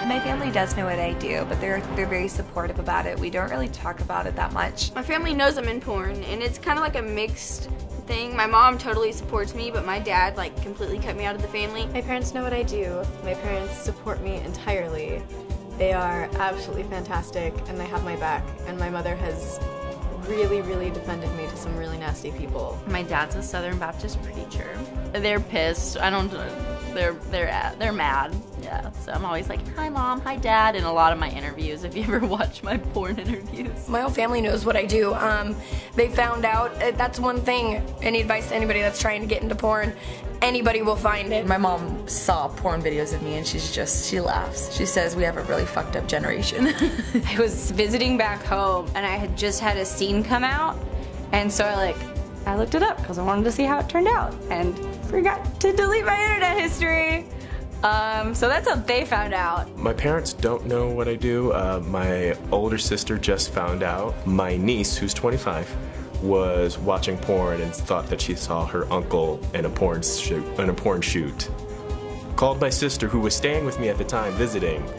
My family does know what I do, but they're very supportive about it. We don't really talk about it that much. My family knows I'm in porn, and it's kind of like a mixed thing. My mom totally supports me, but my dad like completely cut me out of the family. My parents know what I do. My parents support me entirely. They are absolutely fantastic, and they have my back. And my mother has really defended me to some really nasty people. My dad's a Southern Baptist preacher. They're pissed. They're mad. Yeah, so I'm always like, hi mom, hi dad, in a lot of my interviews, if you ever watch my porn interviews. My whole family knows what I do. They found out, that's one thing, any advice to anybody that's trying to get into porn, anybody will find it. My mom saw porn videos of me and she laughs. She says we have a really fucked up generation. I was visiting back home and I had just had a scene come out, and so I looked it up because I wanted to see how it turned out and forgot to delete my internet history. So that's how they found out. My parents don't know what I do. My older sister just found out. My niece, who's 25, was watching porn and thought that she saw her uncle in a porn shoot. Called my sister, who was staying with me at the time, visiting,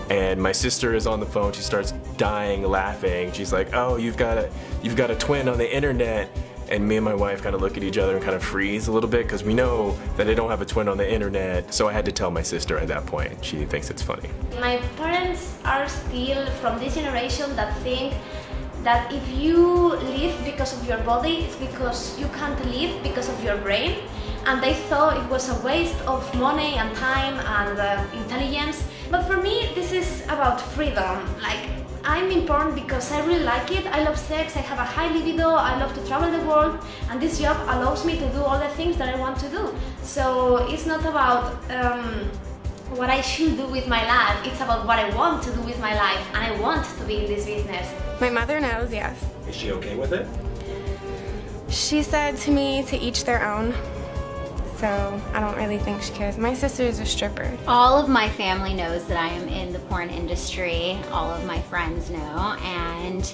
and my sister is on the phone. She starts dying laughing. She's like, "Oh, you've got a twin on the internet." And me and my wife kind of look at each other and kind of freeze a little bit because we know that I don't have a twin on the internet. So I had to tell my sister at that point. She thinks it's funny. My parents are still from this generation that think that if you live because of your body, it's because you can't live because of your brain. And they thought it was a waste of money and time and intelligence. But for me, this is about freedom. I'm in porn because I really like it. I love sex, I have a high libido, I love to travel the world, and this job allows me to do all the things that I want to do. So it's not about what I should do with my life, it's about what I want to do with my life, and I want to be in this business. My mother knows, yes. Is she okay with it? She said to me to each their own. So I don't really think she cares. My sister is a stripper. All of my family knows that I am in the porn industry. All of my friends know, and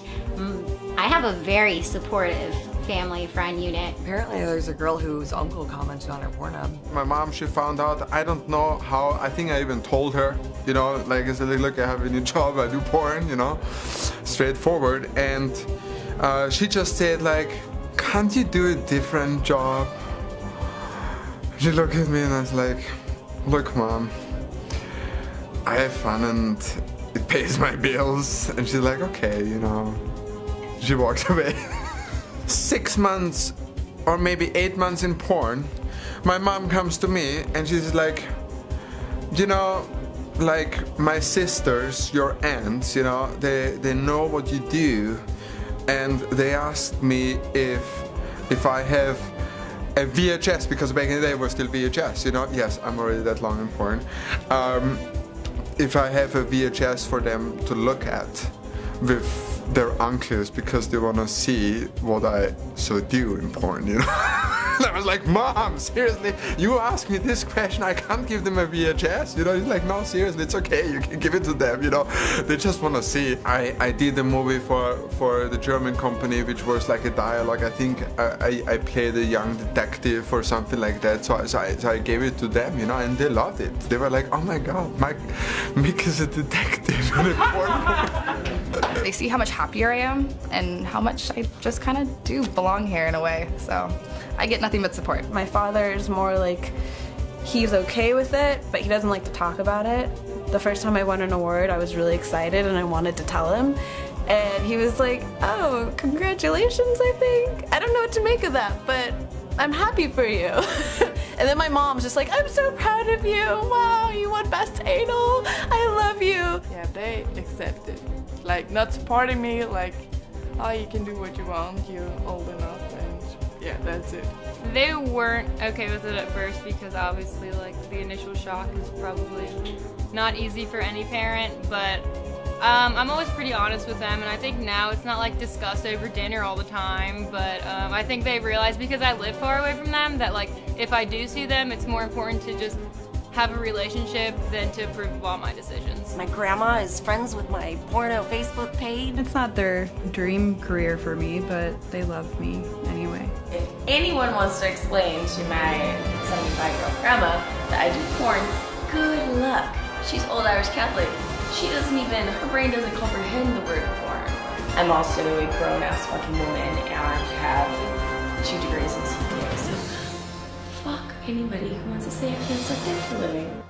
I have a very supportive family friend unit. Apparently there's a girl whose uncle commented on her Pornhub. My mom, she found out, I don't know how, I think I even told her, you know, like I said, look, I have a new job, I do porn, you know, straightforward. And she just said like, can't you do a different job? She looked at me and I was like, look mom, I have fun and it pays my bills. And she's like, okay, you know. She walked away. 6 months or maybe 8 months in porn, my mom comes to me and she's like, you know, like my sisters, your aunts, you know, they know what you do, and they asked me if I have a VHS, because back in the day it was still VHS, you know. Yes, I'm already that long in porn. If I have a VHS for them to look at with their uncles, because they want to see what I so do in porn, you know. I was like, mom, seriously, you ask me this question, I can't give them a VHS, you know. He's like, no, seriously, it's okay, you can give it to them, you know. They just want to see. I did a movie for the German company, which was like a dialogue. I think I played a young detective or something like that, so I gave it to them, you know, and they loved it. They were like, oh my god, Mick is a detective in a porn movie. They see how much happier I am and how much I just kind of do belong here in a way, so I get nothing but support. My father is more like, he's okay with it, but he doesn't like to talk about it. The first time I won an award, I was really excited and I wanted to tell him. And he was like, oh, congratulations, I think. I don't know what to make of that, but I'm happy for you. And then my mom's just like, I'm so proud of you. Wow, you won Best Anal. I love you. Yeah, they accept it. Like, not supporting me, like, oh, you can do what you want, you're old enough, and yeah, that's it. They weren't okay with it at first because obviously like the initial shock is probably not easy for any parent, but I'm always pretty honest with them, and I think now it's not like discussed over dinner all the time, but I think they realize, because I live far away from them, that like if I do see them, it's more important to just have a relationship than to approve all my decisions. My grandma is friends with my porno Facebook page. It's not their dream career for me, but they love me anyway. If anyone wants to explain to my 75-year-old grandma that I do porn, good luck. She's old Irish Catholic. She doesn't even, her brain doesn't comprehend the word porn. I'm also a grown-ass fucking woman and have 2 degrees in CPA, so fuck anybody who wants to say I can't suck dick for a living.